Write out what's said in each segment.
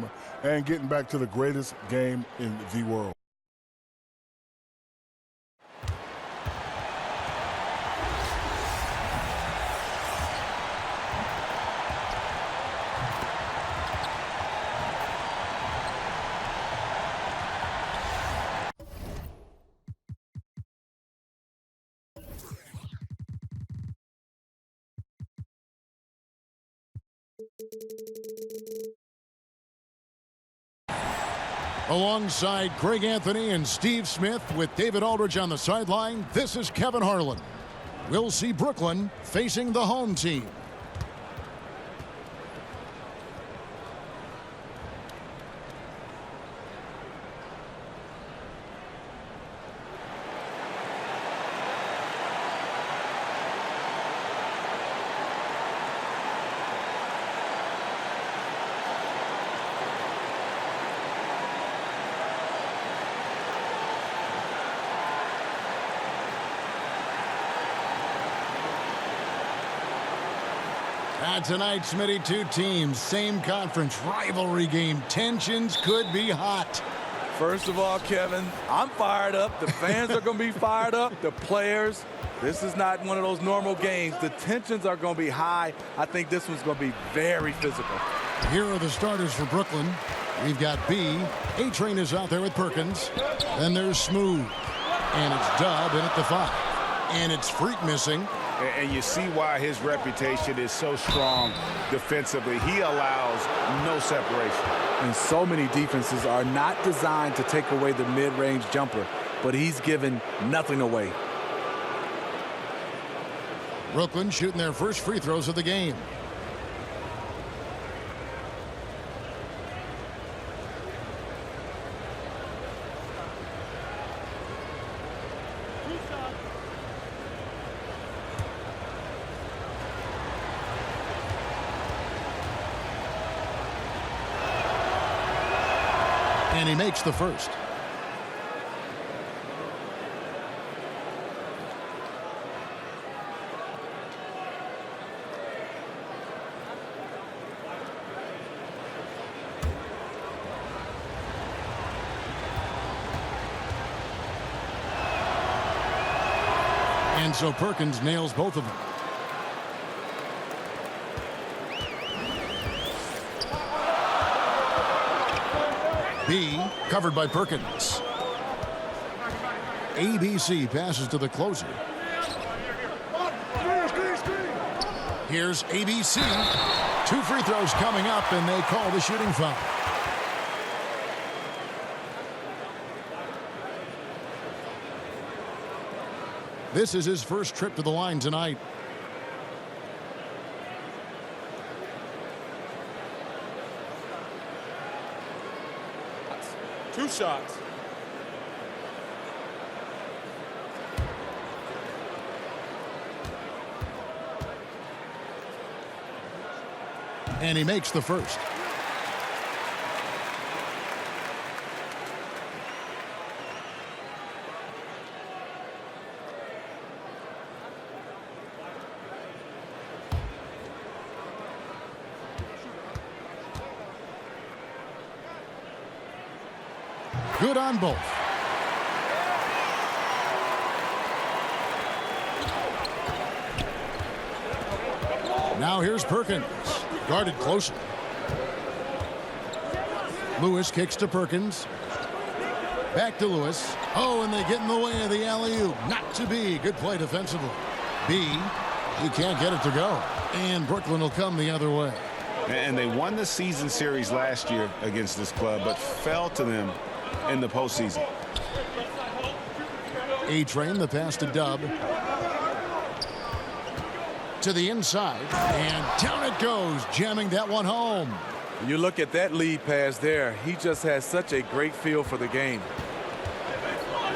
them and getting back to the greatest game in the world. Alongside Greg Anthony and Steve Smith with David Aldridge on the sideline, this is Kevin Harlan. We'll see Brooklyn facing the home team. Tonight, Smitty, two teams, same conference, rivalry game. Tensions could be hot. First of all, Kevin, I'm fired up. The fans are going to be fired up. The players. This is not one of those normal games. The tensions are going to be high. I think this one's going to be very physical. Here are the starters for Brooklyn. We've got B. A-Train is out there with Perkins. Then there's Smooth. And it's Dub in at the 5. And it's Freak missing. And you see why his reputation is so strong defensively. He allows no separation. And so many defenses are not designed to take away the mid-range jumper, but he's given nothing away. Brooklyn shooting their first free throws of the game. And he makes the first. And so Perkins nails both of them. B covered by Perkins. ABC passes to the closer. Here's ABC. Two free throws coming up, and they call the shooting foul. This is his first trip to the line tonight. Two shots. And he makes the first. Good on both. Now here's Perkins. Guarded closer. Lewis kicks to Perkins. Back to Lewis. Oh, and they get in the way of the alley-oop. Not to be. Good play defensively. B, he can't get it to go. And Brooklyn will come the other way. And they won the season series last year against this club, but fell to them in the postseason. A-Train, the pass to Dub. To the inside, and down it goes, jamming that one home. You look at that lead pass there. He just has such a great feel for the game.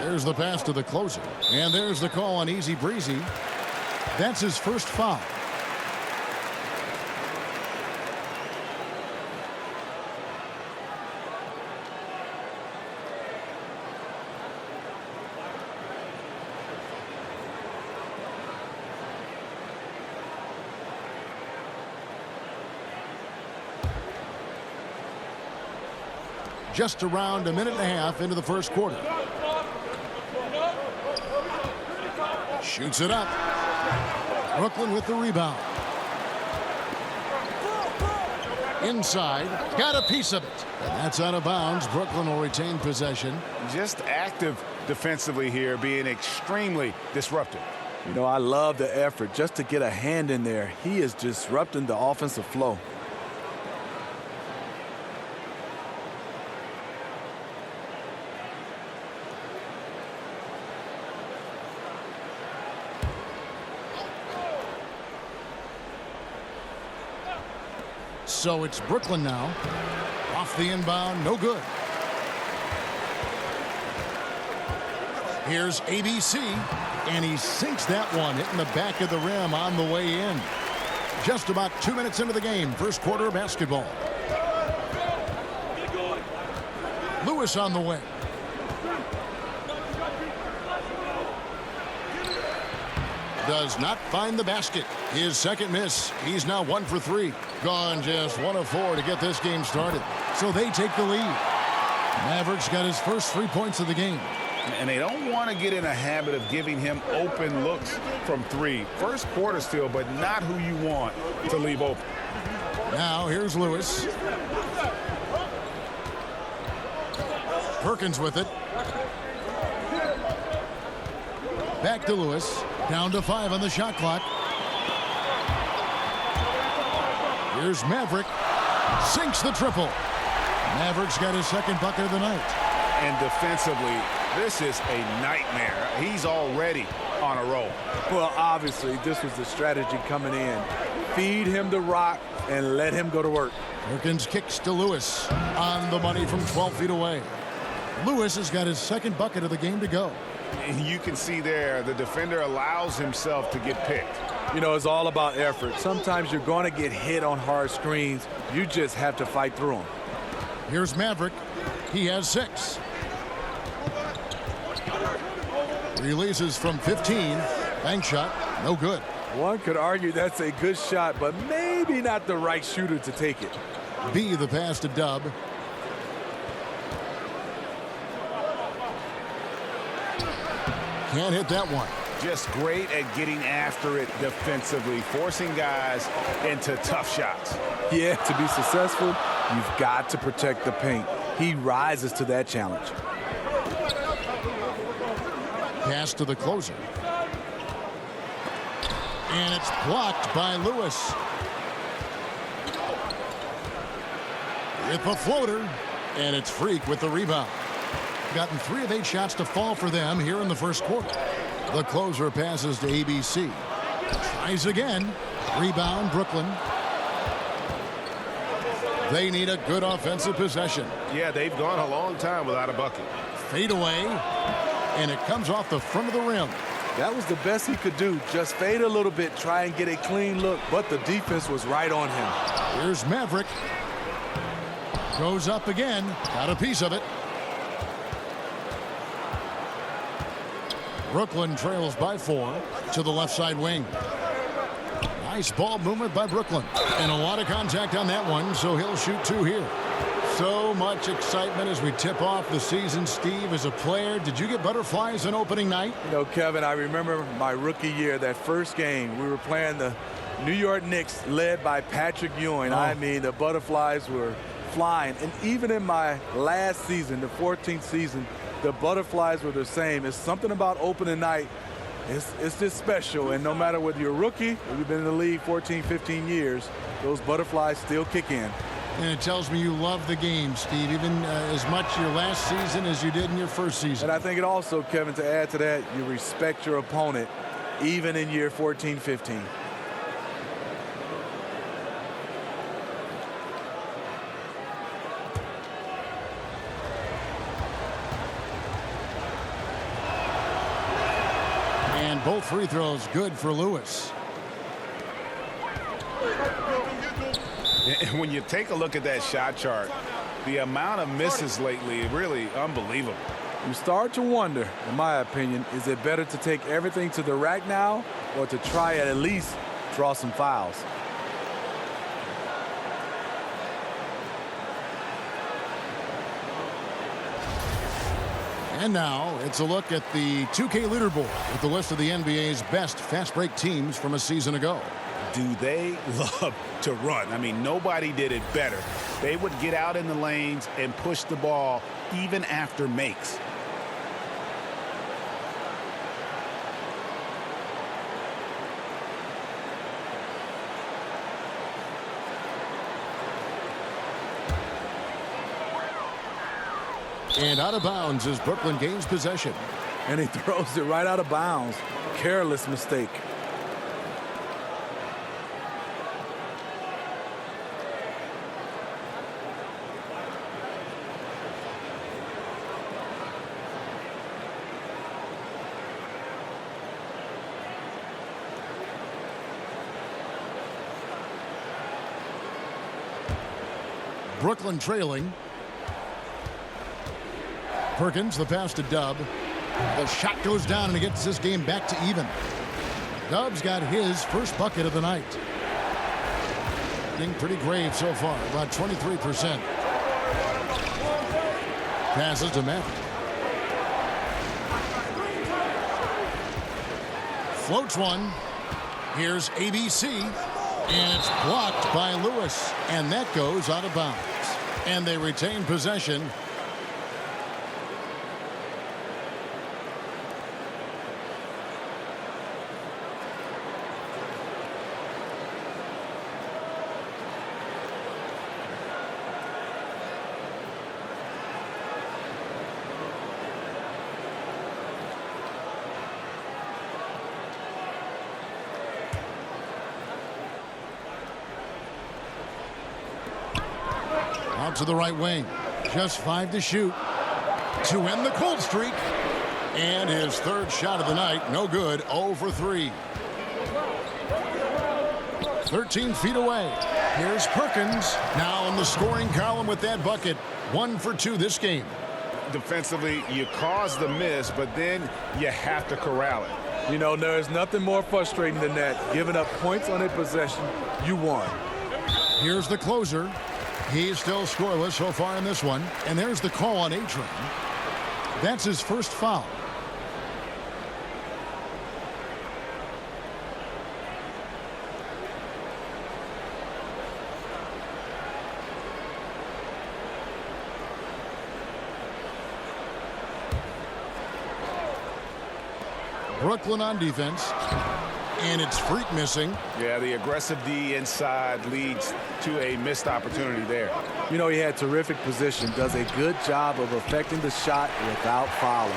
There's the pass to the closer, and there's the call on Easy Breezy. That's his first foul. just around a minute and a half into the first quarter. Shoots it up. Brooklyn with the rebound. Inside, got a piece of it. And that's out of bounds. Brooklyn will retain possession. Just active defensively here, being extremely disruptive. You know, I love the effort just to get a hand in there. He is disrupting the offensive flow. So it's Brooklyn now. Off the inbound, no good. Here's ABC, and he sinks that one, hitting the back of the rim on the way in. Just about 2 minutes into the game, first quarter of basketball. Lewis on the way. Does not find the basket. His second miss. He's now 1 for 3. Gone just 1 of 4 to get this game started. So they take the lead. Mavericks got his first 3 points of the game. And they don't want to get in a habit of giving him open looks from 3. First quarter still, but not who you want to leave open. Now here's Lewis. Perkins with it. Back to Lewis. Down to 5 on the shot clock. Here's Maverick. Sinks the triple. Mavericks got his second bucket of the night. And defensively, this is a nightmare. He's already on a roll. Well, obviously, this was the strategy coming in. Feed him the rock and let him go to work. Perkins kicks to Lewis. On the money from 12 feet away. Lewis has got his second bucket of the game to go. You can see there the defender allows himself to get picked. You know, it's all about effort. Sometimes you're going to get hit on hard screens. You just have to fight through them. Here's Maverick. He has 6. Releases from 15. Bank shot. No good. One could argue that's a good shot, but maybe not the right shooter to take it. B the pass to Dub. Can't hit that one. Just great at getting after it defensively, forcing guys into tough shots. Yeah, to be successful, you've got to protect the paint. He rises to that challenge. Pass to the closer. And it's blocked by Lewis. With the floater. And it's Freak with the rebound. Gotten 3 of 8 shots to fall for them here in the first quarter. The closer passes to ABC. Tries again. Rebound, Brooklyn. They need a good offensive possession. Yeah, they've gone a long time without a bucket. Fade away. And it comes off the front of the rim. That was the best he could do. Just fade a little bit, try and get a clean look, but the defense was right on him. Here's Maverick. Goes up again. Got a piece of it. Brooklyn trails by 4 to the left side wing. Nice ball movement by Brooklyn. And a lot of contact on that one, so he'll shoot 2 here. So much excitement as we tip off the season. Steve, as a player, did you get butterflies on opening night? You know, Kevin, I remember my rookie year, that first game. We were playing the New York Knicks, led by Patrick Ewing. I mean, the butterflies were flying. And even in my last season, the 14th season, the butterflies were the same. It's something about opening night. It's just special. And no matter whether you're a rookie or you've been in the league 14, 15 years, those butterflies still kick in. And it tells me you love the game, Steve, even as much your last season as you did in your first season. And I think it also, Kevin, to add to that, you respect your opponent even in year 14, 15. And both free throws good for Lewis. And when you take a look at that shot chart, the amount of misses lately, really unbelievable. You start to wonder, in my opinion, is it better to take everything to the rack now or to try at least draw some fouls? And now it's a look at the 2K leaderboard with the list of the NBA's best fast break teams from a season ago. Do they love to run? I mean, nobody did it better. They would get out in the lanes and push the ball even after makes. And out of bounds as Brooklyn gains possession. And he throws it right out of bounds. Careless mistake. Brooklyn trailing. Perkins, the pass to Dub. The shot goes down and it gets this game back to even. Dub's got his first bucket of the night. Being pretty grave so far, about 23%. Passes to Maverick. Floats one. Here's ABC. And it's blocked by Lewis. And that goes out of bounds. And they retain possession. Out to the right wing. Just 5 to shoot to end the cold streak. And his third shot of the night. No good. 0 for 3. 13 feet away. Here's Perkins. Now in the scoring column with that bucket. 1 for 2 this game. Defensively, you cause the miss, but then you have to corral it. You know, there's nothing more frustrating than that. Giving up points on a possession, you won. Here's the closer. He's still scoreless so far in this one. And there's the call on A-Train. That's his first foul. Brooklyn on defense. And it's Freak missing. Yeah, the aggressive D inside leads to a missed opportunity there. You know, he had terrific position, does a good job of affecting the shot without fouling.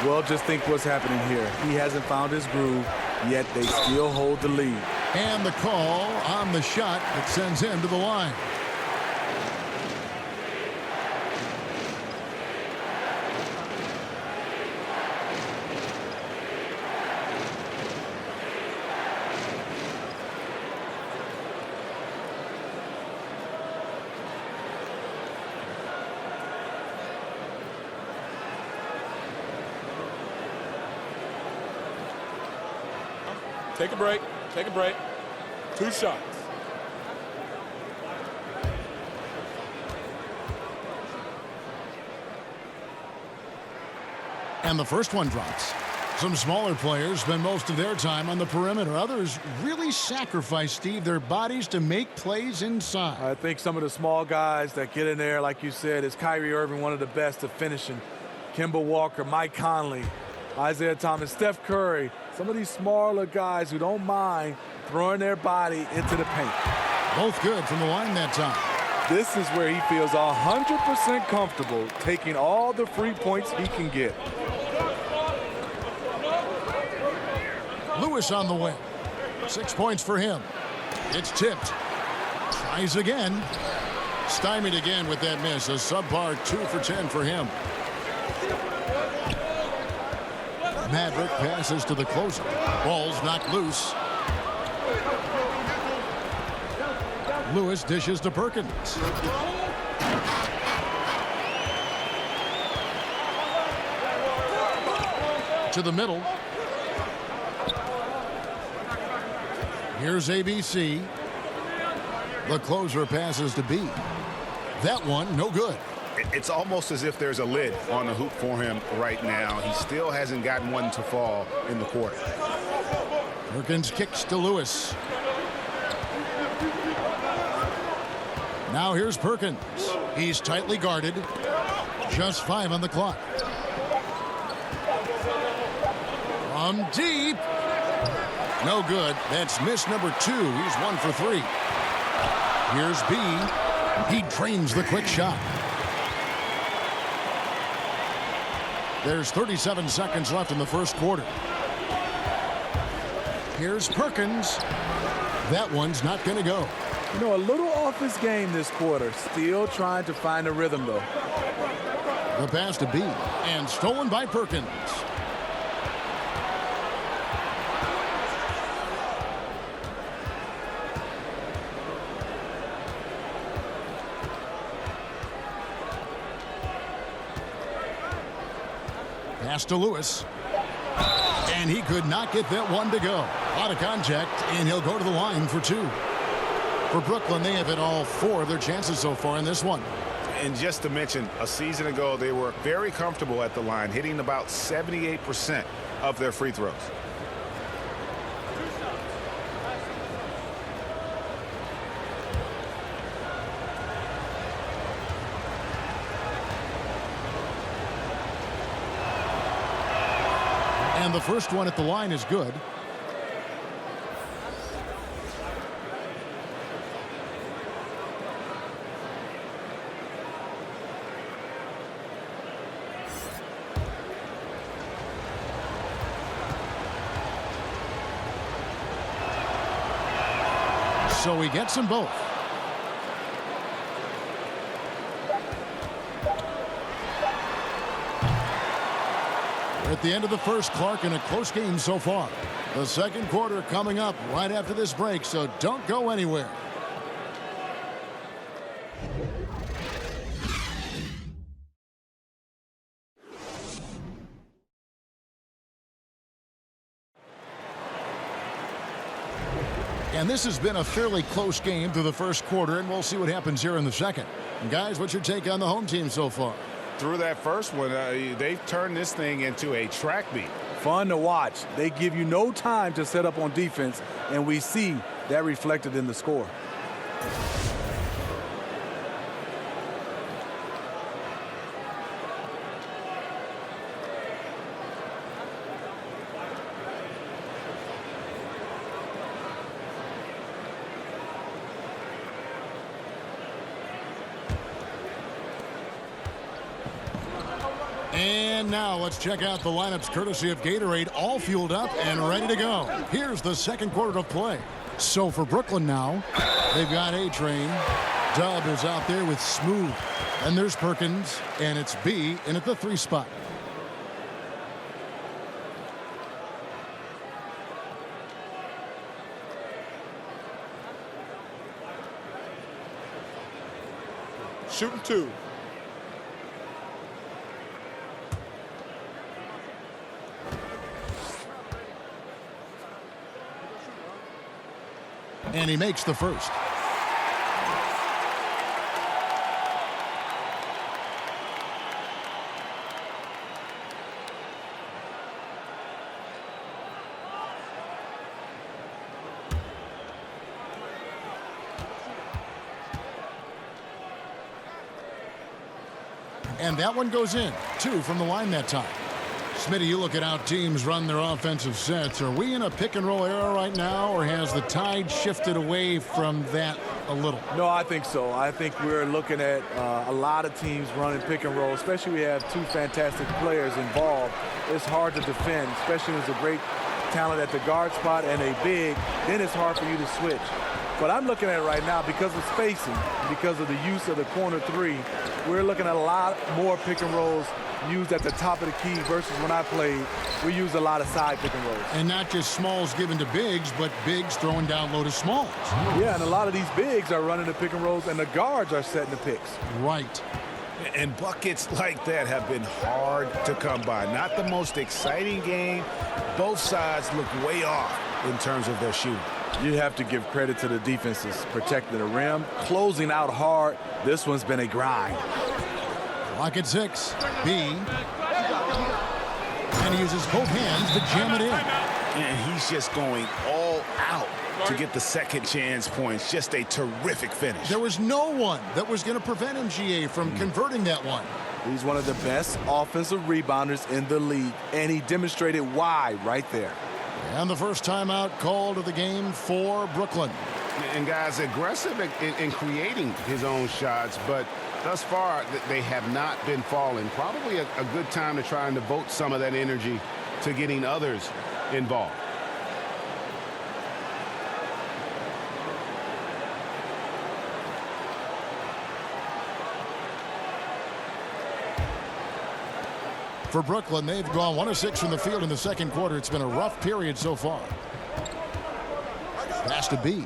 Well, just think what's happening here. He hasn't found his groove, yet they still hold the lead. And the call on the shot that sends him to the line. Take a break. Take a break. 2 shots. And the first one drops. Some smaller players spend most of their time on the perimeter. Others really sacrifice, Steve, their bodies to make plays inside. I think some of the small guys that get in there, like you said, is Kyrie Irving, one of the best at finishing. Kemba Walker, Mike Conley, Isaiah Thomas, Steph Curry. Some of these smaller guys who don't mind throwing their body into the paint. Both good from the line that time. This is where he feels 100% comfortable taking all the free points he can get. Lewis on the wing. 6 points for him. It's tipped. Tries again. Stymied again with that miss. A subpar 2 for 10 for him. Maverick passes to the closer. Ball's knocked loose. Lewis dishes to Perkins. To the middle. Here's ABC. The closer passes to B. That one, no good. It's almost as if there's a lid on the hoop for him right now. He still hasn't gotten one to fall in the quarter. Perkins kicks to Lewis. Now here's Perkins. He's tightly guarded. Just 5 on the clock. From deep. No good. That's miss number 2. He's 1 for 3. Here's B. He drains the quick shot. There's 37 seconds left in the first quarter. Here's Perkins. That one's not going to go. You know, a little off his game this quarter. Still trying to find a rhythm, though. The pass to B. And stolen by Perkins. Pass to Lewis. And he could not get that one to go. Out of contact, and he'll go to the line for 2. For Brooklyn, they have hit all 4 of their chances so far in this one. And just to mention, a season ago, they were very comfortable at the line, hitting about 78% of their free throws. And the first one at the line is good. So he gets them both. At the end of the first, Clark, in a close game so far. The second quarter coming up right after this break, so don't go anywhere. And this has been a fairly close game through the first quarter, and we'll see what happens here in the second. And guys, what's your take on the home team so far? Through that first one, they've turned this thing into a track meet. Fun to watch. They give you no time to set up on defense, and we see that reflected in the score. And now let's check out the lineups courtesy of Gatorade, all fueled up and ready to go. Here's the second quarter of play. So for Brooklyn now, they've got A-Train. Dub is out there with Smooth. And there's Perkins, and it's B in at the 3 spot. Shooting 2. And he makes the first. And that one goes in. 2 from the line that time. Smitty, you look at how teams run their offensive sets. Are we in a pick-and-roll era right now, or has the tide shifted away from that a little? No, I think so. I think we're looking at a lot of teams running pick-and-roll, especially we have 2 fantastic players involved. It's hard to defend, especially when there's a great talent at the guard spot and a big. Then it's hard for you to switch. But I'm looking at it right now because of spacing, because of the use of the corner 3. We're looking at a lot more pick-and-rolls used at the top of the key versus when I played, we used a lot of side pick and rolls. And not just smalls given to bigs, but bigs throwing down low to smalls. Yeah, and a lot of these bigs are running the pick and rolls, and the guards are setting the picks. Right. And buckets like that have been hard to come by. Not the most exciting game. Both sides look way off in terms of their shooting. You have to give credit to the defenses protecting the rim, closing out hard. This one's been a grind. Pocket 6. B. And he uses both hands to jam it in. And he's just going all out to get the second chance points. Just a terrific finish. There was no one that was going to prevent MGA from converting that one. He's one of the best offensive rebounders in the league, and he demonstrated why right there. And the first timeout called of the game for Brooklyn. And guys, aggressive in creating his own shots, but thus far they have not been falling. Probably a good time to try and devote some of that energy to getting others involved. For Brooklyn, they've gone 1 of 6 from the field in the second quarter. It's been a rough period so far. Pass to B.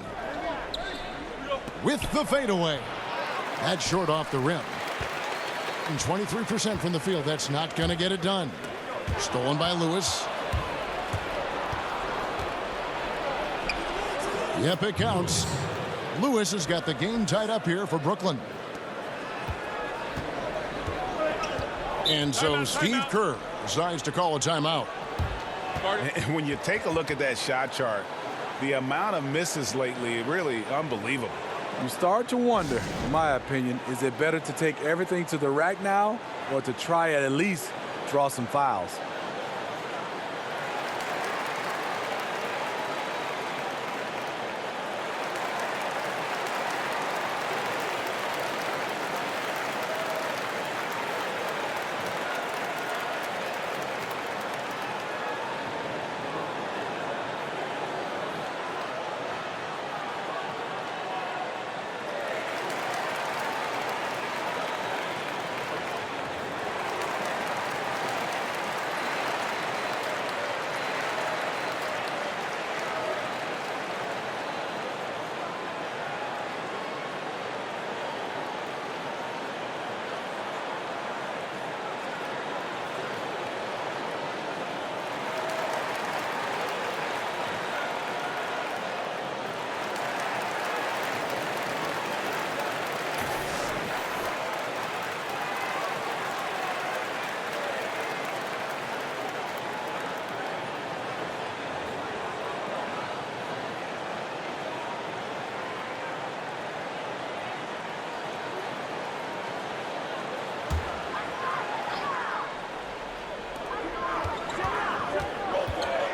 With the fadeaway. That's short off the rim. And 23% from the field. That's not going to get it done. Stolen by Lewis. Yep, it counts. Lewis has got the game tied up here for Brooklyn. And so Steve Kerr decides to call a timeout. And when you take a look at that shot chart, the amount of misses lately, really unbelievable. You start to wonder, in my opinion, is it better to take everything to the rack now or to try at least draw some fouls?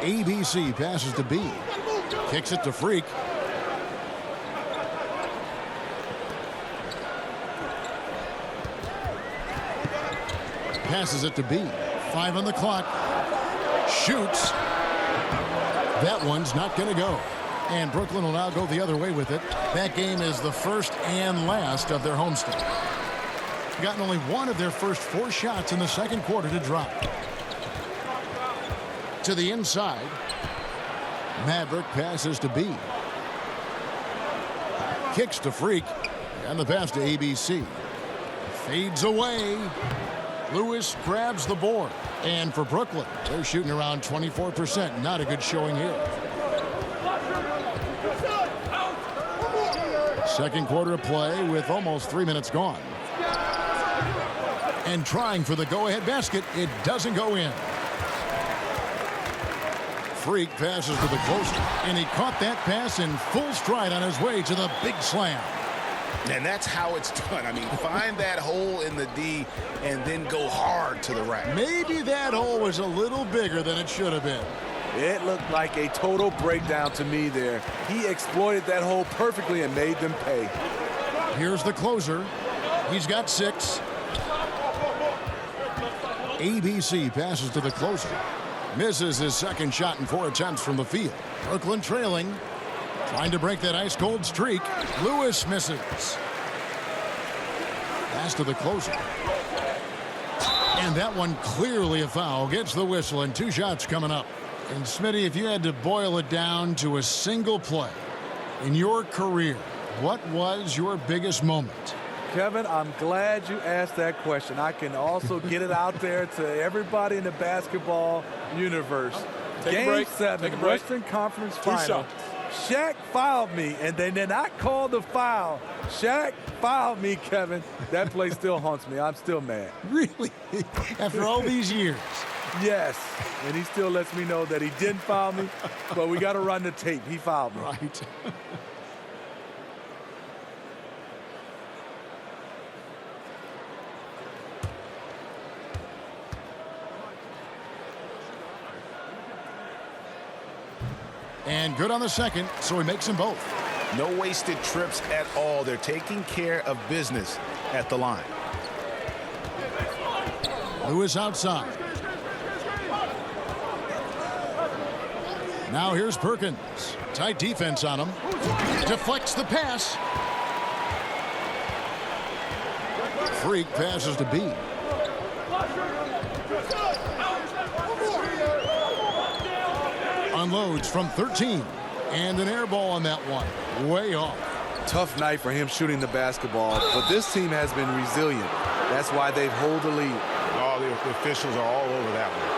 ABC passes to B. Kicks it to Freak. Passes it to B. 5 on the clock. Shoots. That one's not going to go. And Brooklyn will now go the other way with it. That game is the first and last of their homestand. Gotten only one of their first 4 shots in the second quarter to drop. To the inside. Maverick passes to B. Kicks to Freak. And the pass to ABC. Fades away. Lewis grabs the board. And for Brooklyn, they're shooting around 24%. Not a good showing here. Second quarter of play with almost 3 minutes gone. And trying for the go-ahead basket. It doesn't go in. Freak passes to the closer, and he caught that pass in full stride on his way to the big slam. And that's how it's done. I mean, find that hole in the D and then go hard to the rack. Maybe that hole was a little bigger than it should have been. It looked like a total breakdown to me there. He exploited that hole perfectly and made them pay. Here's the closer. He's got 6. ABC passes to the closer. Misses his second shot in 4 attempts from the field. Brooklyn trailing. Trying to break that ice-cold streak. Lewis misses. Pass to the closer. And that one clearly a foul. Gets the whistle and 2 shots coming up. And Smitty, if you had to boil it down to a single play in your career, what was your biggest moment? Kevin, I'm glad you asked that question. I can also get it out there to everybody in the basketball universe. Take a Game break. 7, Take a break. Western Conference 2 Final. shots. Shaq fouled me, and they did not call the foul. Shaq fouled me, Kevin. That play still haunts me. I'm still mad. Really? After all these years? Yes, and he still lets me know that he didn't foul me, but we got to run the tape. He fouled me. Right. And good on the second, so he makes them both. No wasted trips at all. They're taking care of business at the line. Lewis outside. Now here's Perkins. Tight defense on him. Deflects the pass. Freak passes to B. Unloads from 13. And an air ball on that one. Way off. Tough night for him shooting the basketball, but this team has been resilient. That's why they've held the lead. Oh, the officials are all over that one.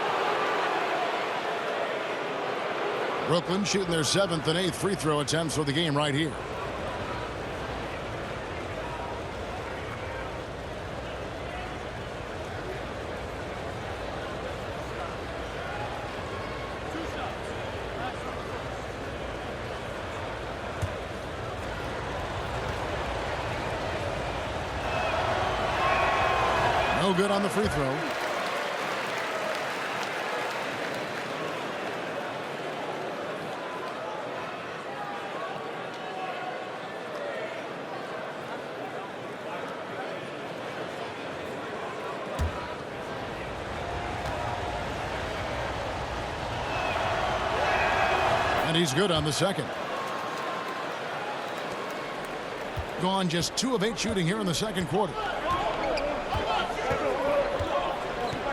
Brooklyn shooting their 7th and 8th free throw attempts for the game right here. No good on the free throw. And he's good on the second. Gone just 2 of 8 shooting here in the second quarter.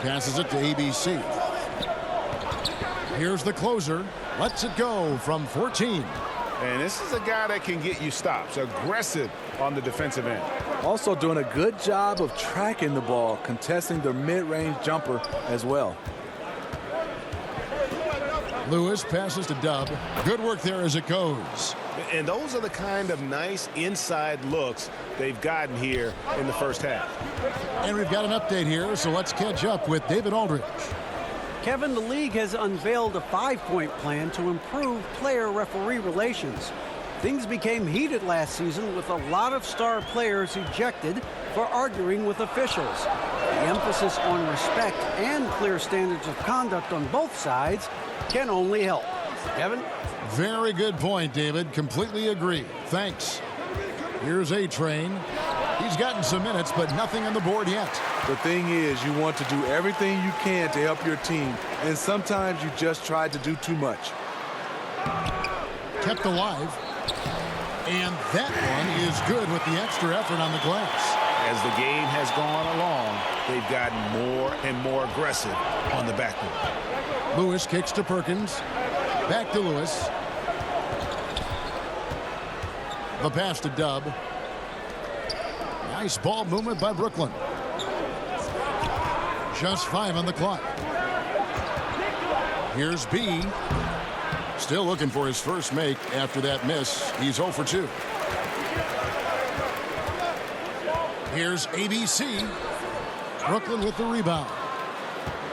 Passes it to ABC. Here's the closer. Lets it go from 14. And this is a guy that can get you stops. Aggressive on the defensive end. Also doing a good job of tracking the ball, contesting the mid-range jumper as well. Lewis passes to Dub. Good work there as it goes. And those are the kind of nice inside looks they've gotten here in the first half. And we've got an update here, so let's catch up with David Aldridge. Kevin, the league has unveiled a 5-point plan to improve player-referee relations. Things became heated last season with a lot of star players ejected for arguing with officials. The emphasis on respect and clear standards of conduct on both sides can only help. Kevin? Very good point, David. Completely agree. Thanks. Here's A-Train. He's gotten some minutes, but nothing on the board yet. The thing is, you want to do everything you can to help your team, and sometimes you just try to do too much. Kept alive. And that one is good with the extra effort on the glass. As the game has gone along, they've gotten more and more aggressive on the backboard. Lewis kicks to Perkins. Back to Lewis. The pass to Dub. Nice ball movement by Brooklyn. Just 5 on the clock. Here's B. Still looking for his first make after that miss. He's 0 for 2. Here's ABC. Brooklyn with the rebound.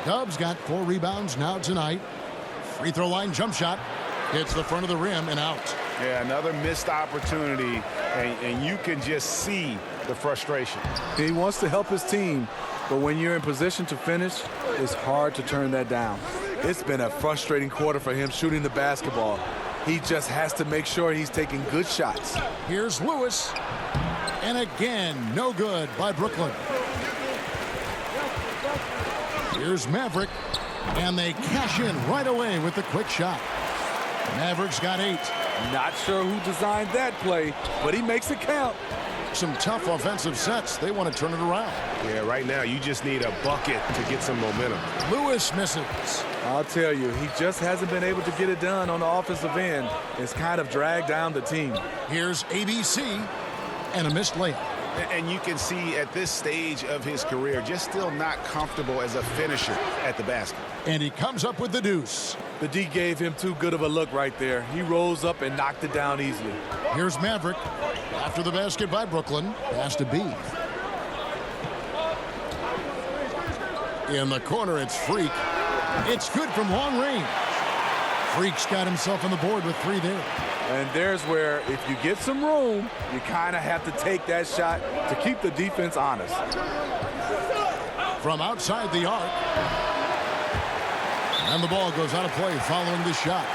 Dub's got 4 rebounds now tonight. Free throw line jump shot. Hits the front of the rim and out. Yeah, another missed opportunity, and you can just see the frustration. He wants to help his team, but when you're in position to finish, it's hard to turn that down. It's been a frustrating quarter for him shooting the basketball. He just has to make sure he's taking good shots. Here's Lewis. And again, no good by Brooklyn. Here's Maverick. And they cash in right away with the quick shot. Maverick's got 8. Not sure who designed that play, but he makes it count. Some tough offensive sets. They want to turn it around. Yeah, right now you just need a bucket to get some momentum. Lewis misses. I'll tell you, he just hasn't been able to get it done on the offensive end. It's kind of dragged down the team. Here's ABC and a missed layup. And you can see at this stage of his career, just still not comfortable as a finisher at the basket. And he comes up with the deuce. The D gave him too good of a look right there. He rose up and knocked it down easily. Here's Maverick. After the basket by Brooklyn. Pass to B. In the corner, it's Freak. It's good from long range. Freak's got himself on the board with 3 there. And there's where, if you get some room, you kind of have to take that shot to keep the defense honest. From outside the arc. And the ball goes out of play following the shot.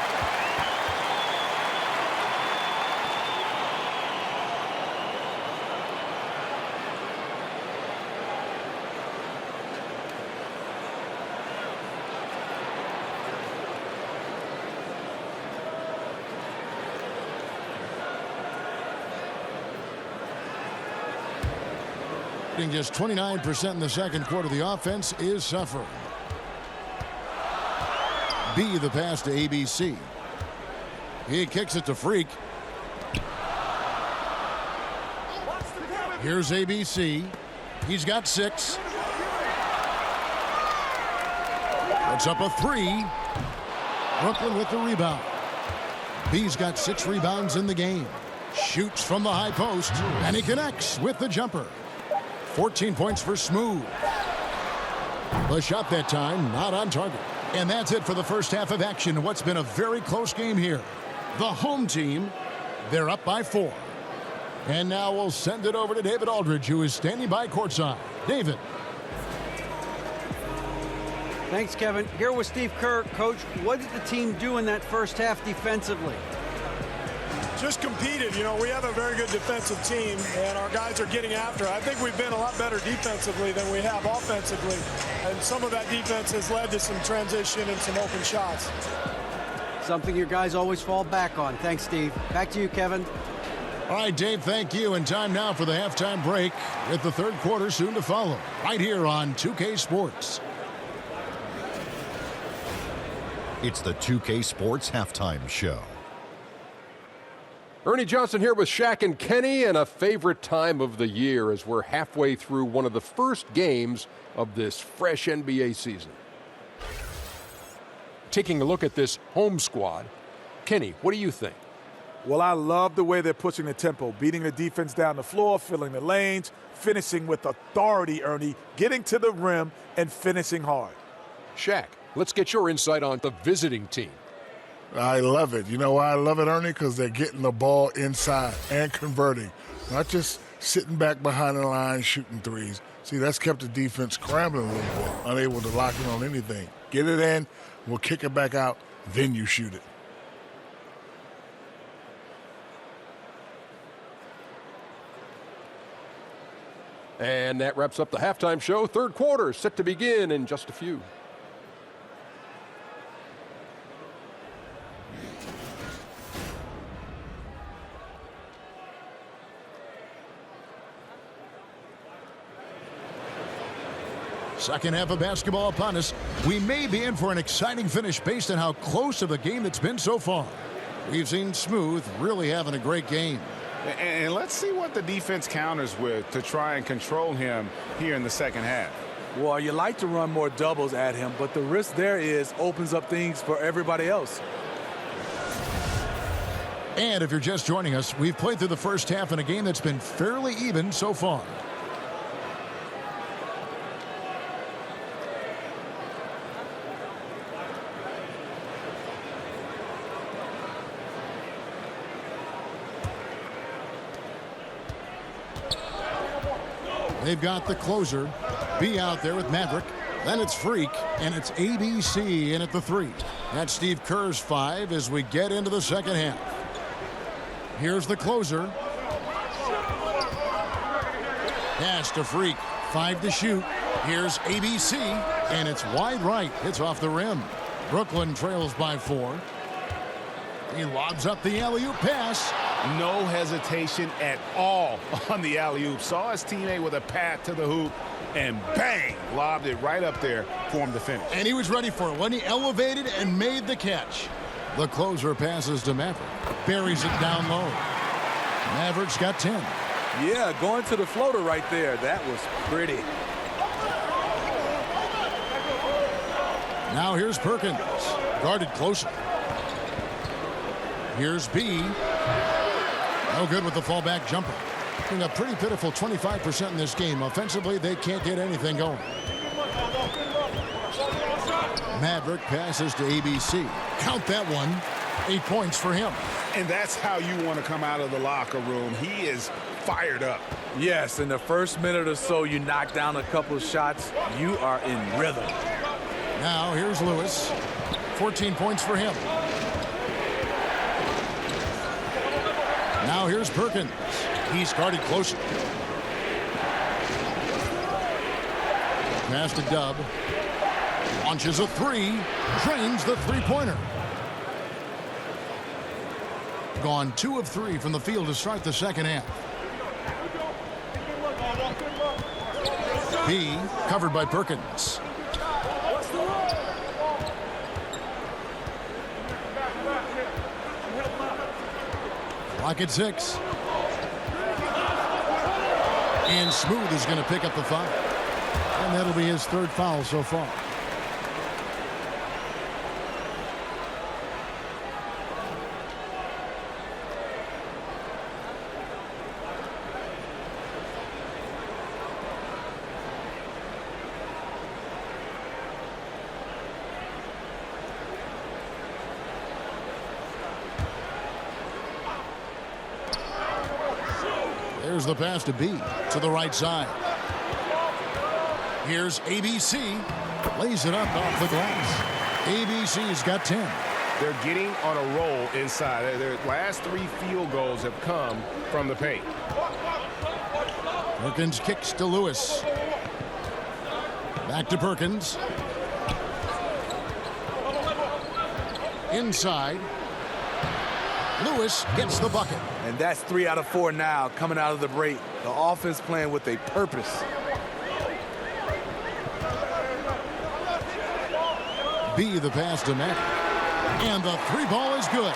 Just 29% in the second quarter. The offense is suffering. B, the pass to ABC. He kicks it to Freak. Here's ABC. He's got 6. Puts up a 3. Brooklyn with the rebound. B's got 6 rebounds in the game. Shoots from the high post, and he connects with the jumper. 14 points for Smooth. The shot that time, not on target. And that's it for the first half of action. What's been a very close game here. The home team, they're up by 4. And now we'll send it over to David Aldridge, who is standing by courtside. David. Thanks, Kevin. Here with Steve Kerr. Coach, what did the team do in that first half defensively? Just competed. You know, we have a very good defensive team, and our guys are getting after it. I think we've been a lot better defensively than we have offensively, and some of that defense has led to some transition and some open shots. Something your guys always fall back on. Thanks, Steve. Back to you, Kevin. All right, Dave, thank you. And time now for the halftime break with the third quarter soon to follow right here on 2K Sports. It's the 2K Sports Halftime Show. Ernie Johnson here with Shaq and Kenny, and a favorite time of the year as we're halfway through one of the first games of this fresh NBA season. Taking a look at this home squad, Kenny, what do you think? Well, I love the way they're pushing the tempo, beating the defense down the floor, filling the lanes, finishing with authority, Ernie, getting to the rim and finishing hard. Shaq, let's get your insight on the visiting team. I love it. You know why I love it, Ernie? Because they're getting the ball inside and converting, not just sitting back behind the line shooting threes. See, that's kept the defense scrambling a little bit, unable to lock in on anything. Get it in, we'll kick it back out, then you shoot it. And that wraps up the halftime show. Third quarter set to begin in just a few. Second half of basketball upon us. We may be in for an exciting finish based on how close of the game it's been so far. We've seen Smooth really having a great game. And let's see what the defense counters with to try and control him here in the second half. Well, you like to run more doubles at him, but the risk there is opens up things for everybody else. And if you're just joining us, we've played through the first half in a game that's been fairly even so far. They've got the closer, B out there with Maverick. Then it's Freak, and it's ABC in at the 3. That's Steve Kerr's 5 as we get into the second half. Here's the closer. Pass to Freak, 5 to shoot. Here's ABC, and it's wide right. It's off the rim. Brooklyn trails by 4. He lobs up the alley-oop pass. No hesitation at all on the alley-oop. Saw his teammate with a path to the hoop, and bang, lobbed it right up there for him to finish. And he was ready for it when he elevated and made the catch. The closer passes to Maverick. Buries it down low. Maverick's got 10. Yeah, going to the floater right there. That was pretty. Now here's Perkins. Guarded closer. Here's B. No good with the fallback jumper. A pretty pitiful 25% in this game. Offensively, they can't get anything going. Maverick passes to ABC. Count that one. 8 points for him. And that's how you want to come out of the locker room. He is fired up. Yes, in the first minute or so, you knock down a couple of shots. You are in rhythm. Now here's Lewis. 14 points for him. Now here's Perkins. He's guarded closer. Pass to Dub. Launches a three. Drains the three-pointer. Gone 2 of 3 from the field to start the second half. B covered by Perkins. Clock at 6. And Smooth is going to pick up the foul. And that'll be his 3rd foul so far. There's the pass to B to the right side. Here's ABC. Lays it up off the glass. ABC's got 10. They're getting on a roll inside. Their last 3 field goals have come from the paint. Perkins kicks to Lewis. Back to Perkins. Inside. Lewis gets the bucket. And that's 3 out of 4 now coming out of the break. The offense playing with a purpose. B the pass to Mack. And the 3 ball is good.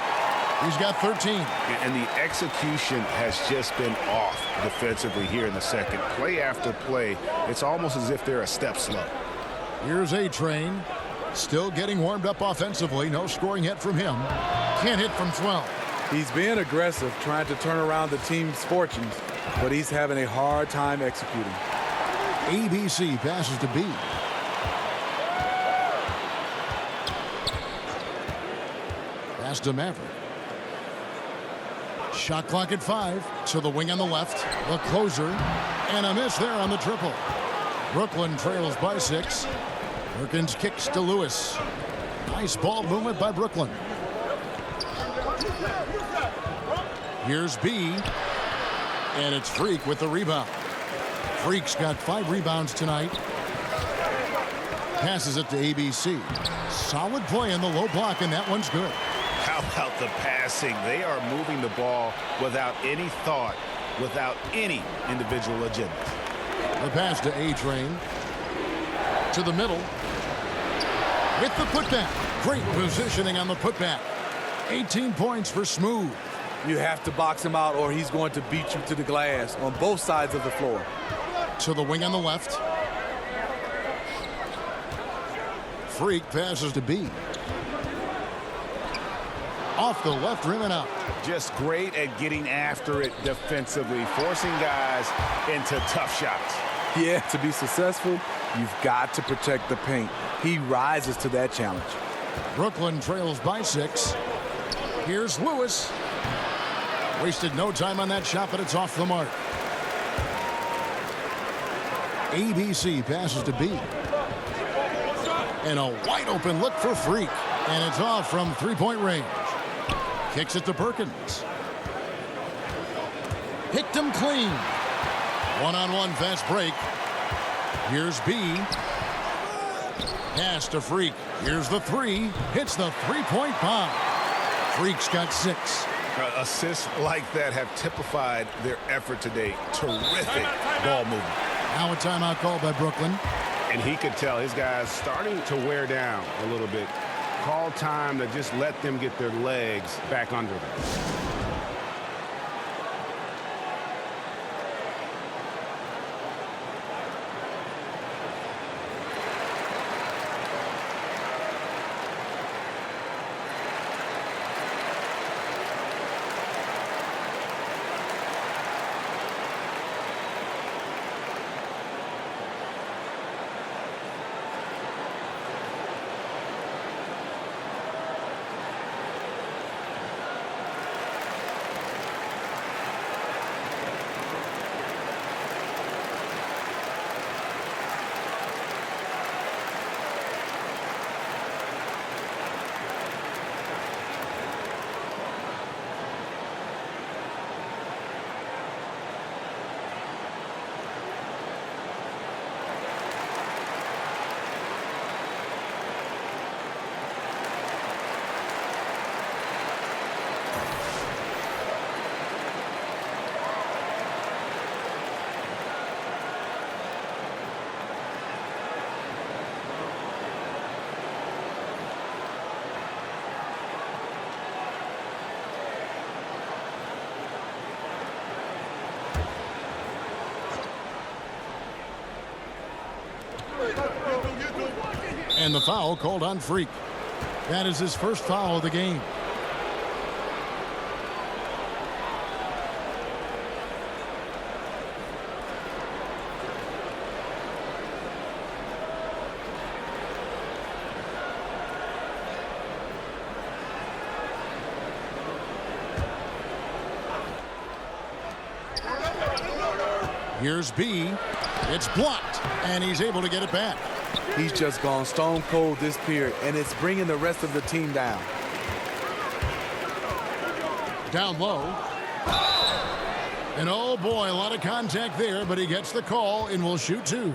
He's got 13. And the execution has just been off defensively here in the second. Play after play, it's almost as if they're a step slow. Here's A-Train. Still getting warmed up offensively. No scoring hit from him. Can't hit from 12. He's being aggressive, trying to turn around the team's fortunes, but he's having a hard time executing. ABC passes to B. Pass to Maverick. Shot clock at 5. To the wing on the left. The closer. And a miss there on the triple. Brooklyn trails by 6. Perkins kicks to Lewis. Nice ball movement by Brooklyn. Here's B. And it's Freak with the rebound. Freak's got 5 rebounds tonight. Passes it to ABC. Solid play in the low block, and that one's good. How about the passing? They are moving the ball without any thought, without any individual agenda. The pass to A-Train. To the middle. With the putback. Great positioning on the putback. 18 points for Smooth. You have to box him out or he's going to beat you to the glass on both sides of the floor. To the wing on the left. Freak passes to B. Off the left rim and out. Just great at getting after it defensively, forcing guys into tough shots. Yeah, to be successful, you've got to protect the paint. He rises to that challenge. Brooklyn trails by 6. Here's Lewis. Wasted no time on that shot, but it's off the mark. ABC passes to B. And a wide open look for Freak. And it's off from 3-point range. Kicks it to Perkins. Picked him clean. One-on-one fast break. Here's B. Pass to Freak. Here's the 3. Hits the 3-point bomb. Freak's got 6. Assists like that have typified their effort today. Terrific ball movement. Now a timeout called by Brooklyn. And he could tell his guys starting to wear down a little bit. Call time to just let them get their legs back under them. And the foul called on Freak. That is his first foul of the game. Here's B. It's blocked, and he's able to get it back. He's just gone stone cold this period, and it's bringing the rest of the team down. Down low. And oh boy, a lot of contact there, but he gets the call and will shoot two.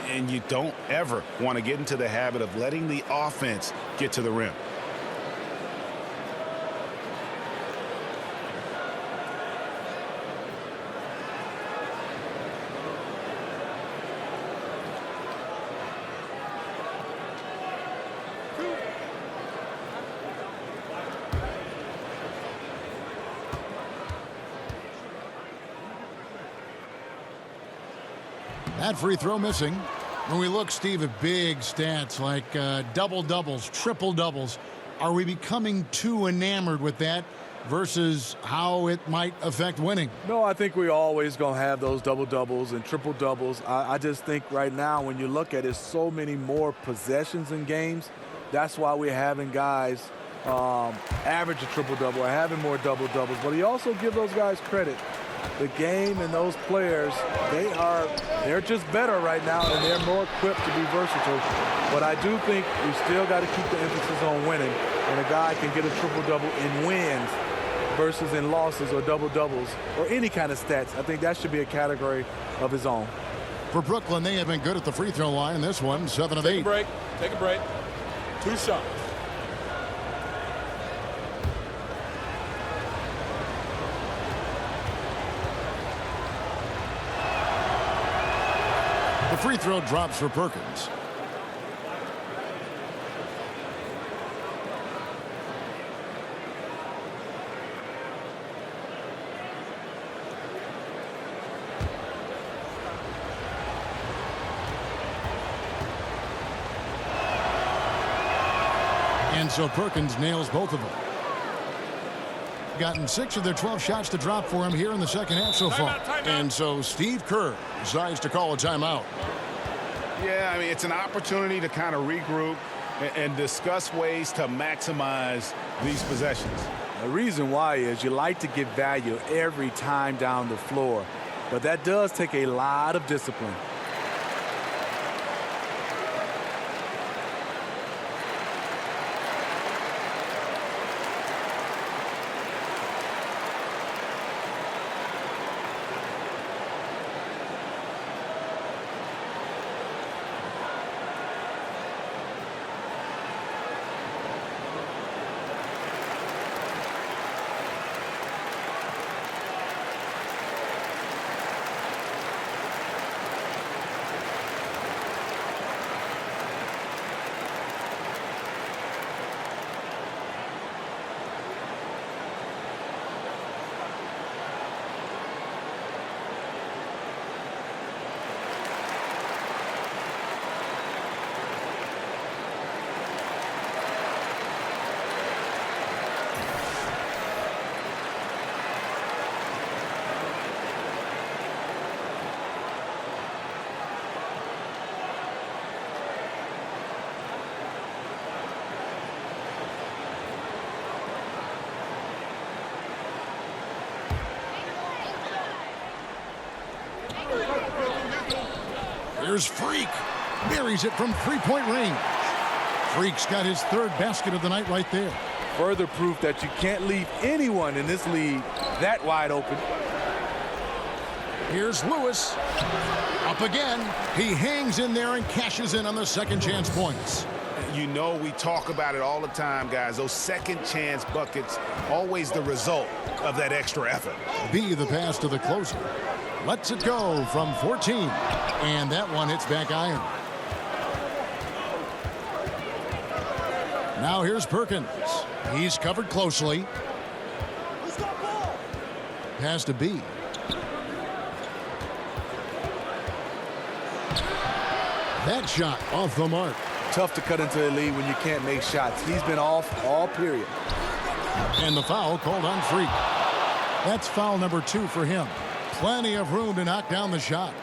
And you don't ever want to get into the habit of letting the offense get to the rim. That free throw missing. When we look, Steve, at big stats like double-doubles, triple-doubles, are we becoming too enamored with that versus how it might affect winning? No, I think we're always going to have those double-doubles and triple-doubles. I just think right now when you look at it, so many more possessions in games. That's why we're having guys average a triple-double or having more double-doubles. But you also give those guys credit. The game and those players, they're just better right now, and they're more equipped to be versatile. But I do think we still got to keep the emphasis on winning. And a guy can get a triple-double in wins versus in losses or double-doubles or any kind of stats. I think that should be a category of his own. For Brooklyn, they have been good at the free throw line. This one, 7 of 8. Take a break. Take a break. 2 shots. The free throw drops for Perkins. And so Perkins nails both of them. Gotten 6 of their 12 shots to drop for him here in the second half so far. And so Steve Kerr decides to call a timeout. Yeah, I mean, it's an opportunity to kind of regroup and discuss ways to maximize these possessions. The reason why is you like to get value every time down the floor, but that does take a lot of discipline. Here's Freak. Buries it from three-point range. Freak's got his 3rd basket of the night right there. Further proof that you can't leave anyone in this league that wide open. Here's Lewis. Up again. He hangs in there and cashes in on the second chance points. You know, we talk about it all the time, guys. Those second chance buckets, always the result of that extra effort. B, the pass to the closer. Lets it go from 14. And that one hits back iron. Now here's Perkins. He's covered closely. Pass to B. That shot off the mark. Tough to cut into the lead when you can't make shots. He's been off all period. And the foul called on Freak. That's foul number 2 for him. Plenty of room to knock down the shot.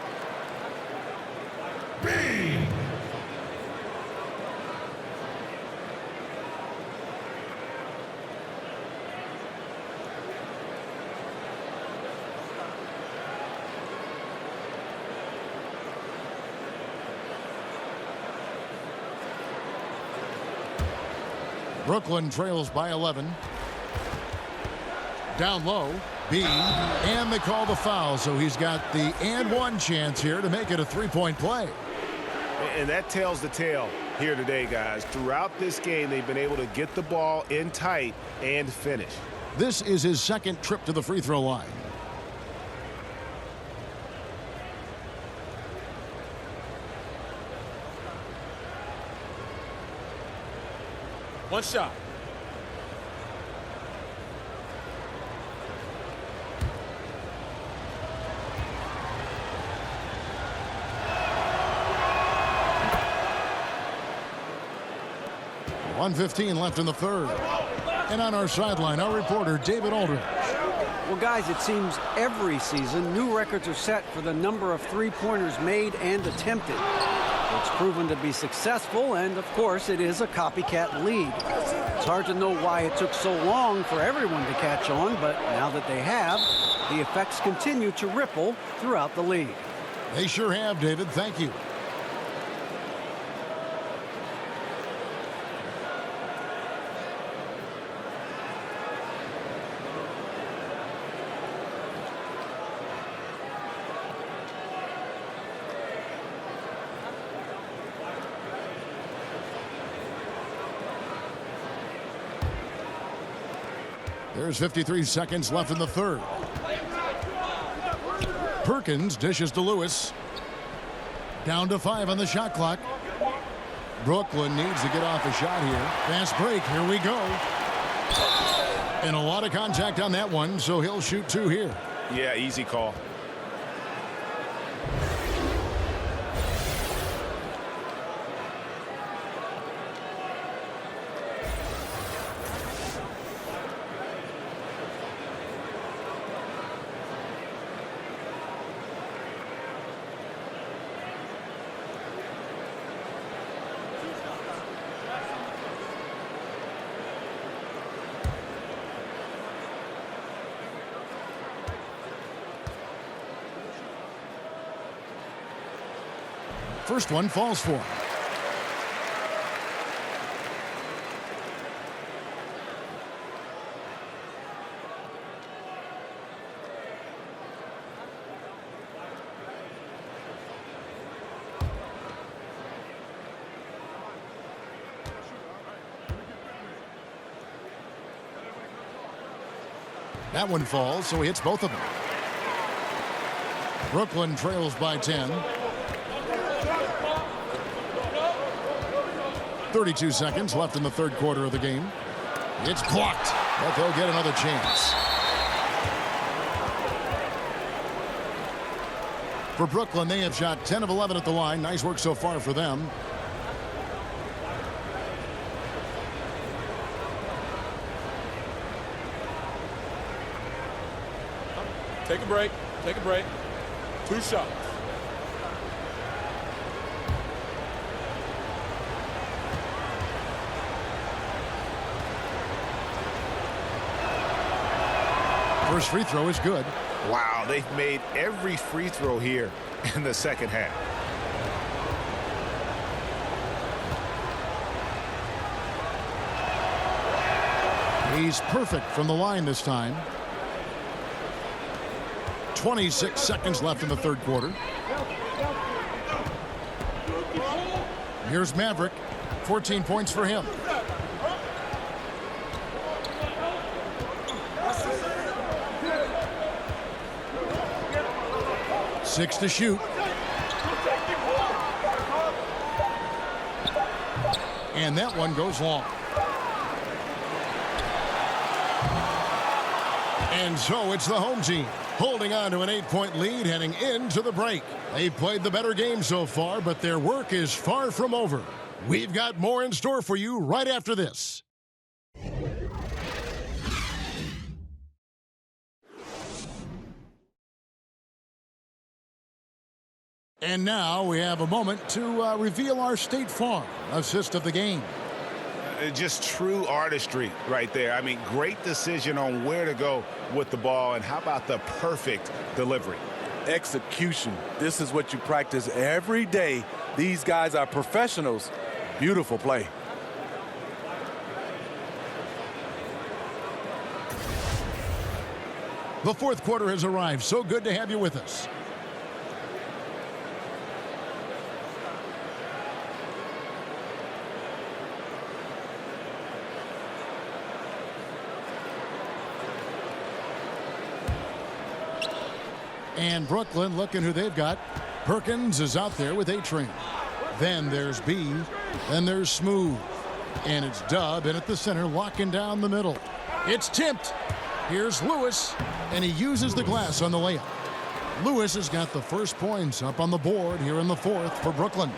Brooklyn trails by 11. Down low, B, and they call the foul, so he's got the and one chance here to make it a three-point play. And that tells the tale here today, guys. Throughout this game, they've been able to get the ball in tight and finish. This is his second trip to the free throw line. One shot. .115 left in the third. And on our sideline, our reporter, David Aldridge. Well, guys, it seems every season new records are set for the number of three-pointers made and attempted. It's proven to be successful, and of course, it is a copycat league. It's hard to know why it took so long for everyone to catch on, but now that they have, the effects continue to ripple throughout the league. They sure have, David. Thank you. There's 53 seconds left in the third. Perkins dishes to Lewis. Down to 5 on the shot clock. Brooklyn needs to get off a shot here. Fast break. Here we go. And a lot of contact on that one, so he'll shoot 2 here. Yeah, easy call. First one falls for him. That one falls, so he hits both of them. Brooklyn trails by 10. 32 seconds left in the third quarter of the game. It's blocked, but they'll get another chance. For Brooklyn, they have shot 10 of 11 at the line. Nice work so far for them. Take a break. Take a break. 2 shots. First free throw is good. Wow, they've made every free throw here in the second half. He's perfect from the line this time. 26 seconds left in the third quarter. Here's Maverick. 14 points for him. Six to shoot. And that one goes long. And so it's the home team holding on to an 8-point lead heading into the break. They've played the better game so far, but their work is far from over. We've got more in store for you right after this. And now we have a moment to reveal our State Farm assist of the game. Just true artistry right there. I mean, great decision on where to go with the ball, and how about the perfect delivery? Execution. This is what you practice every day. These guys are professionals. Beautiful play. The fourth quarter has arrived. So good to have you with us. And Brooklyn looking who they've got. Perkins is out there with A-Train. Then there's B. Then there's Smooth. And it's Dub in at the center, locking down the middle. It's tipped. Here's Lewis. And he uses the glass on the layup. Lewis has got the first points up on the board here in the fourth for Brooklyn.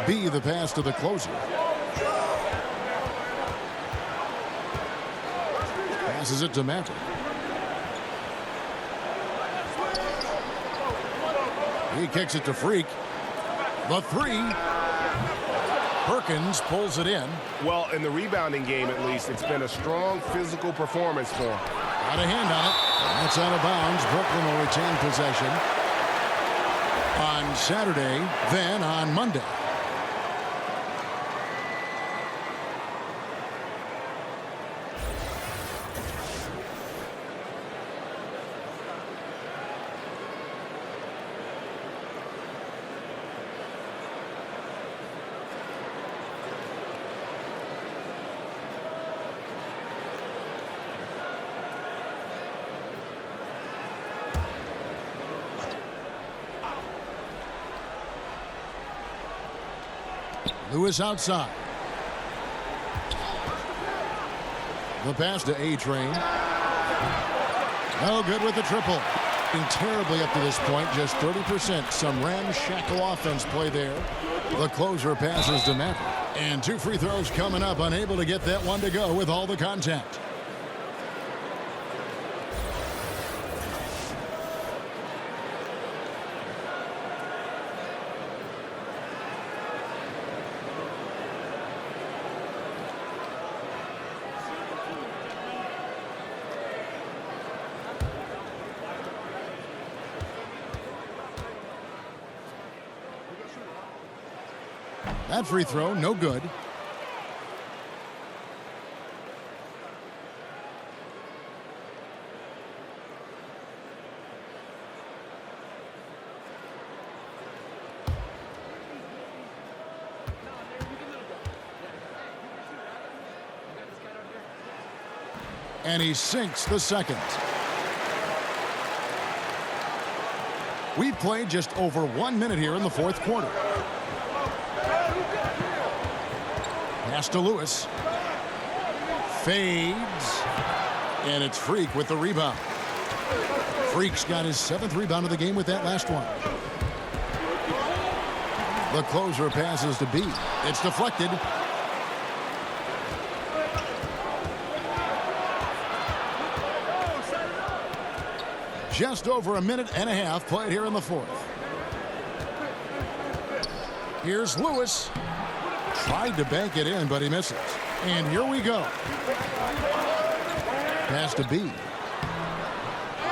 B the pass to the closer. Passes it to Magic. He kicks it to Freak. The three. Perkins pulls it in. Well, in the rebounding game, at least, it's been a strong physical performance for him. Got a hand on it. That's out of bounds. Brooklyn will retain possession on Saturday, then on Monday. Lewis outside. The pass to A-Train. No good with the triple. Been terribly up to this point, just 30%. Some ramshackle offense play there. The closer passes to Mack. And two free throws coming up, unable to get that one to go with all the contact. That free throw, no good. And he sinks the second. We've played just over 1 minute here in the fourth quarter. Pass to Lewis. Fades. And it's Freak with the rebound. Freak's got his 7th rebound of the game with that last one. The closer passes to B. It's deflected. Just over 1.5 minutes played here in the fourth. Here's Lewis. Tried to bank it in, but he misses. And here we go. Pass to B.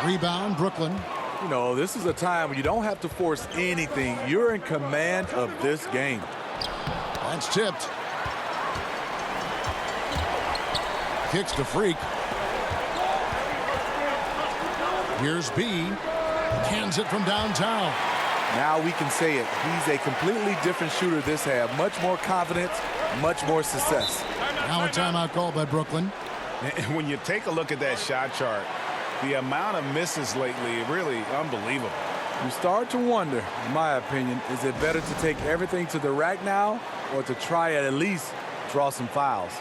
Rebound, Brooklyn. You know, this is a time when you don't have to force anything. You're in command of this game. That's tipped. Kicks to Freak. Here's B. Cans it from downtown. Now we can say it. He's a completely different shooter this half. Much more confidence, much more success. Now a timeout called by Brooklyn. And when you take a look at that shot chart, the amount of misses lately, really unbelievable. You start to wonder, in my opinion, is it better to take everything to the rack now or to try at least draw some fouls?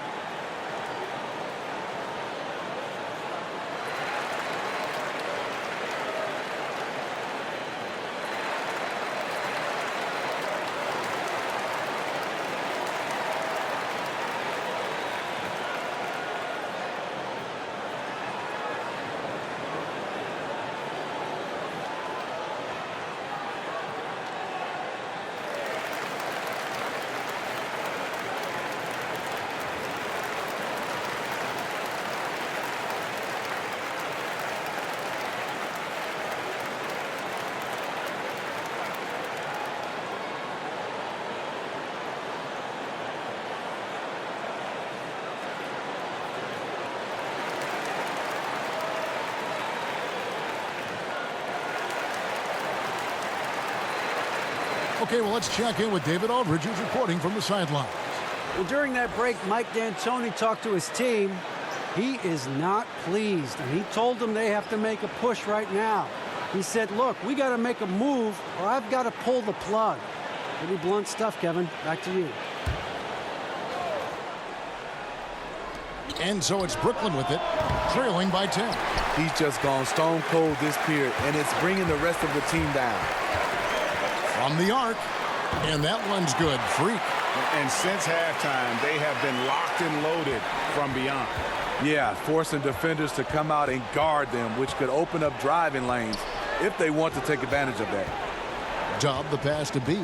Okay, well, let's check in with David Aldridge, who's reporting from the sidelines. Well, during that break, Mike D'Antoni talked to his team. He is not pleased, and he told them they have to make a push right now. He said, look, we got to make a move, or I've got to pull the plug. Pretty blunt stuff, Kevin. Back to you. And so it's Brooklyn with it, trailing by 10. He's just gone stone cold this period, and it's bringing the rest of the team down. From the arc, and that one's good. Freak. And since halftime, they have been locked and loaded from beyond. Yeah, forcing defenders to come out and guard them, which could open up driving lanes if they want to take advantage of that. Dub the pass to B.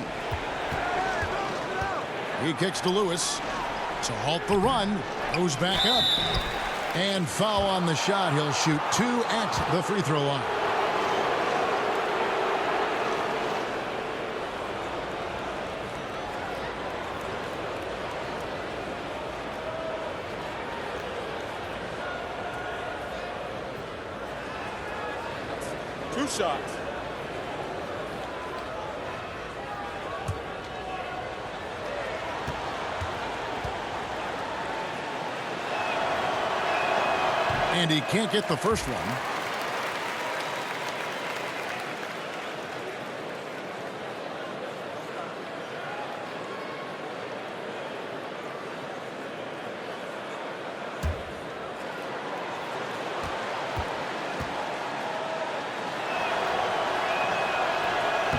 He kicks to Lewis to halt the run. Goes back up. And foul on the shot. He'll shoot 2 at the free throw line. Two shots. And he can't get the first one.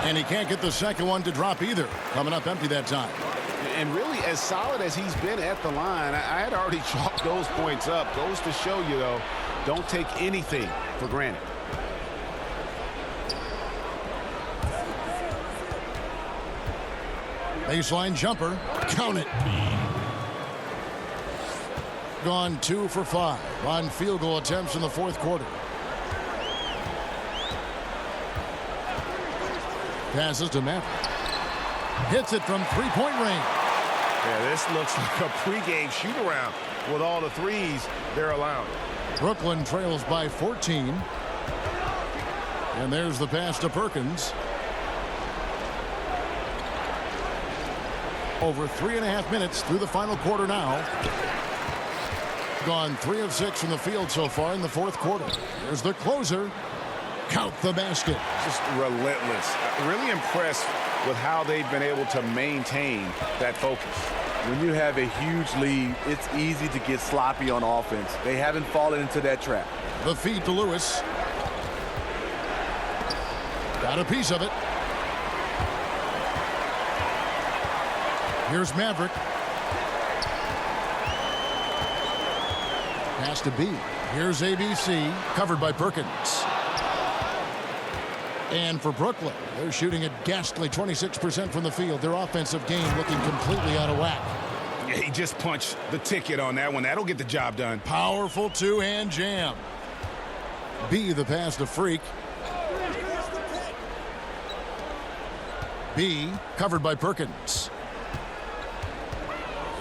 And he can't get the second one to drop either. Coming up empty that time. And really, as solid as he's been at the line, I had already chalked those points up. Goes to show you, though, don't take anything for granted. Baseline jumper. Count it. Gone 2 for 5 on field goal attempts in the fourth quarter. Passes to Maverick. Hits it from three-point range. Yeah, this looks like a pregame shoot-around with all the threes they're allowing. Brooklyn trails by 14. And there's the pass to Perkins. Over 3.5 minutes through the final quarter now. Gone 3 of 6 from the field so far in the fourth quarter. There's the closer. Count the basket. Just relentless. Really impressed with how they've been able to maintain that focus. When you have a huge lead, it's easy to get sloppy on offense. They haven't fallen into that trap. The feed to Lewis. Got a piece of it. Here's Maverick. Pass to B. Here's ABC, covered by Perkins. And for Brooklyn, they're shooting a ghastly 26% from the field. Their offensive game looking completely out of whack. Yeah, he just punched the ticket on that one. That'll get the job done. Powerful two-hand jam. B, the pass to Freak. B, covered by Perkins.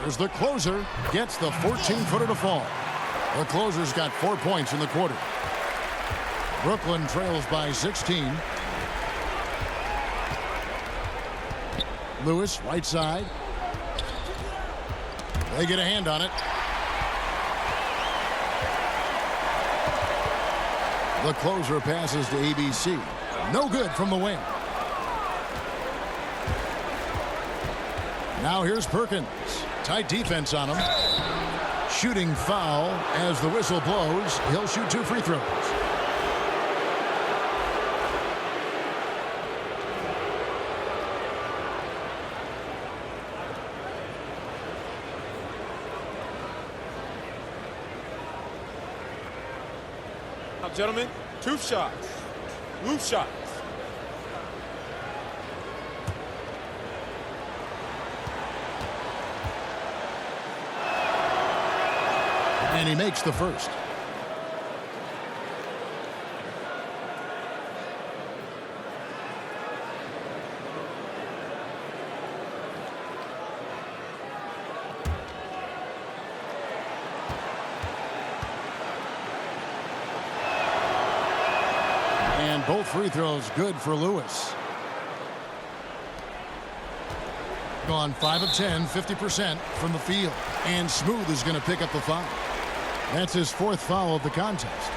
There's the closer. Gets the 14-footer to fall. The closer's got 4 points in the quarter. Brooklyn trails by 16. Lewis, right side. They get a hand on it. The closer passes to ABC. No good from the wing. Now here's Perkins. Tight defense on him. Shooting foul as the whistle blows. He'll shoot 2 free throws. Now, gentlemen, 2 shots. Loose shots. And he makes the first. And both free throws good for Lewis. Gone 5 of 10, 50% from the field. And Smooth is going to pick up the foul. That's his 4th foul of the contest.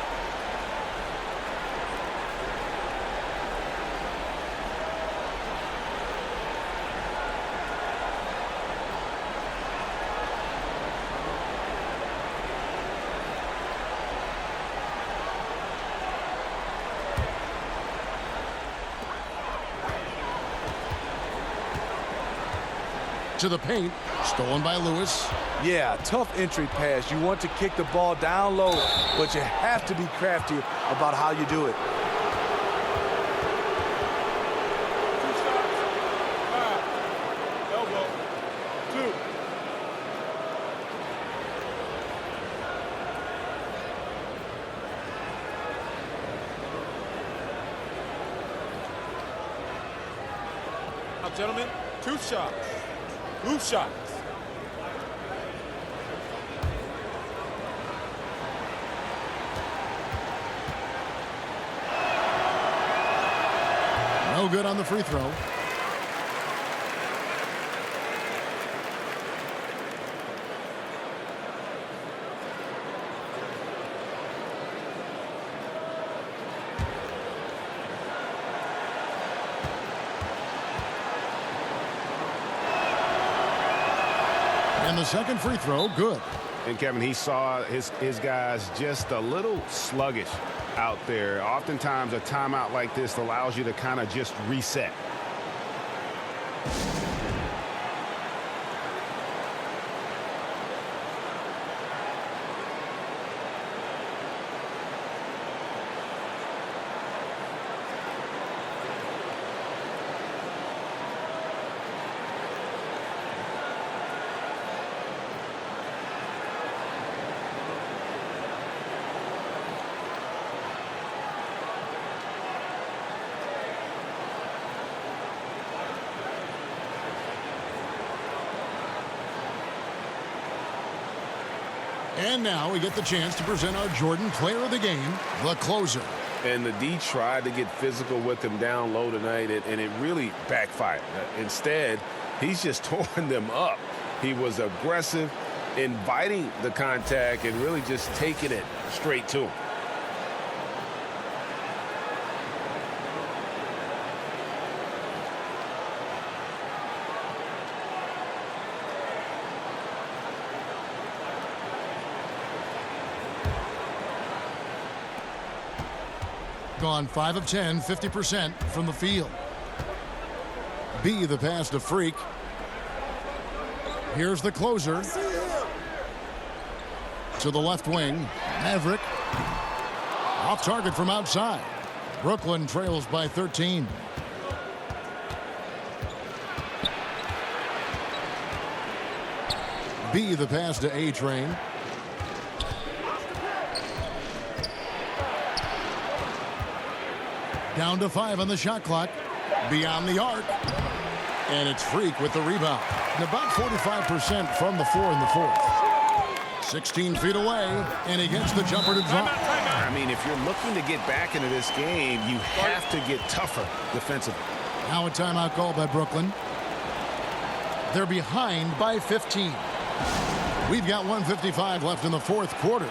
To the paint, stolen by Lewis. Yeah, tough entry pass. You want to kick the ball down low, but you have to be crafty about how you do it. Elbow. 2. Now, gentlemen, 2 shots. Loose shots. No good on the free throw. And the second free throw, good. And Kevin, he saw his guys just a little sluggish out there. Oftentimes a timeout like this allows you to kind of just reset. And now we get the chance to present our Jordan Player of the Game, the closer. And the D tried to get physical with him down low tonight, and it really backfired. Instead, he's just torn them up. He was aggressive, inviting the contact, and really just taking it straight to him. Gone 5 of 10, 50% from the field. B, the pass to Freak. Here's the closer. To the left wing, Maverick. Off target from outside. Brooklyn trails by 13. B, the pass to A-Train. Down to 5 on the shot clock. Beyond the arc. And it's Freak with the rebound. And about 45% from the floor in the 4th. 16 feet away, and he gets the jumper to drop. I mean, if you're looking to get back into this game, you have to get tougher defensively. Now a timeout call by Brooklyn. They're behind by 15. We've got 1:55 left in the 4th quarter.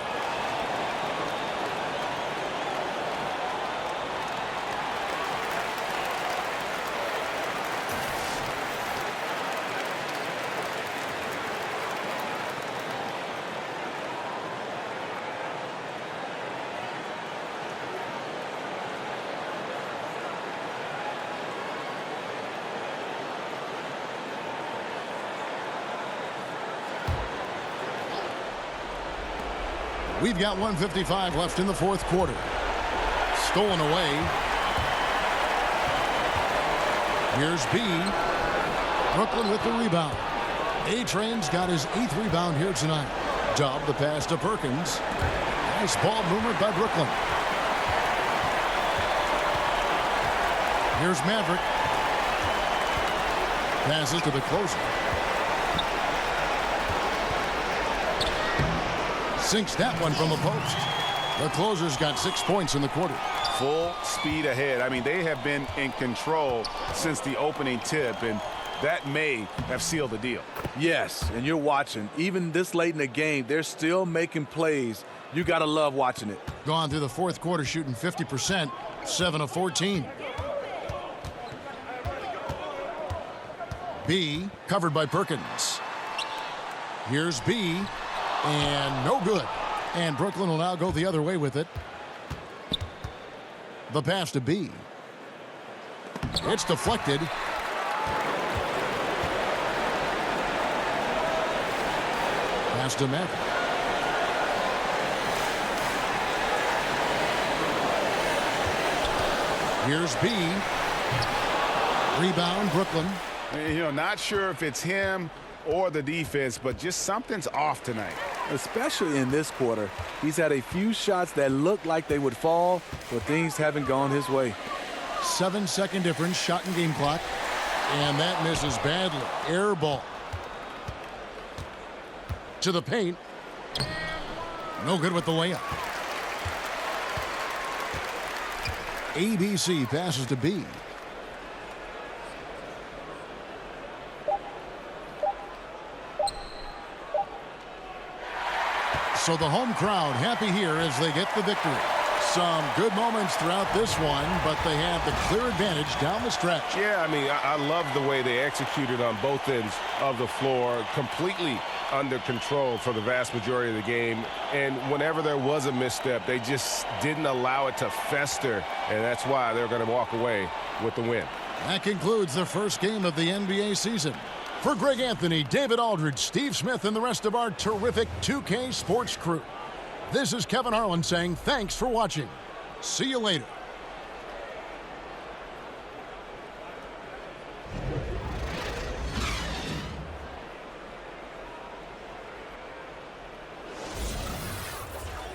We've got 1:55 left in the 4th quarter. Stolen away. Here's B. Brooklyn with the rebound. A-Train's got his 8th rebound here tonight. Dub the pass to Perkins. Nice ball movement by Brooklyn. Here's Maverick. Passes to the closer. Sinks that one from the post. The closer's got 6 points in the quarter. Full speed ahead. I mean, they have been in control since the opening tip, and that may have sealed the deal. Yes, and you're watching. Even this late in the game, they're still making plays. You got to love watching it. Gone through the fourth quarter shooting 50%, 7 of 14. B covered by Perkins. Here's B, and no good. And Brooklyn will now go the other way with it. The pass to B. It's deflected. Pass to Mack. Here's B. Rebound, Brooklyn. You know, not sure if it's him or the defense, but just something's off tonight. Especially in this quarter. He's had a few shots that looked like they would fall, but things haven't gone his way. 7-second difference, shot and game clock. And that misses badly. Air ball. To the paint. No good with the layup. ABC passes to B. So the home crowd happy here as they get the victory. Some good moments throughout this one, but they have the clear advantage down the stretch. Yeah, I mean, I love the way they executed on both ends of the floor, completely under control for the vast majority of the game. And whenever there was a misstep, they just didn't allow it to fester, and that's why they're going to walk away with the win. That concludes the first game of the NBA season. For Greg Anthony, David Aldridge, Steve Smith, and the rest of our terrific 2K Sports crew, this is Kevin Harlan saying thanks for watching. See you later.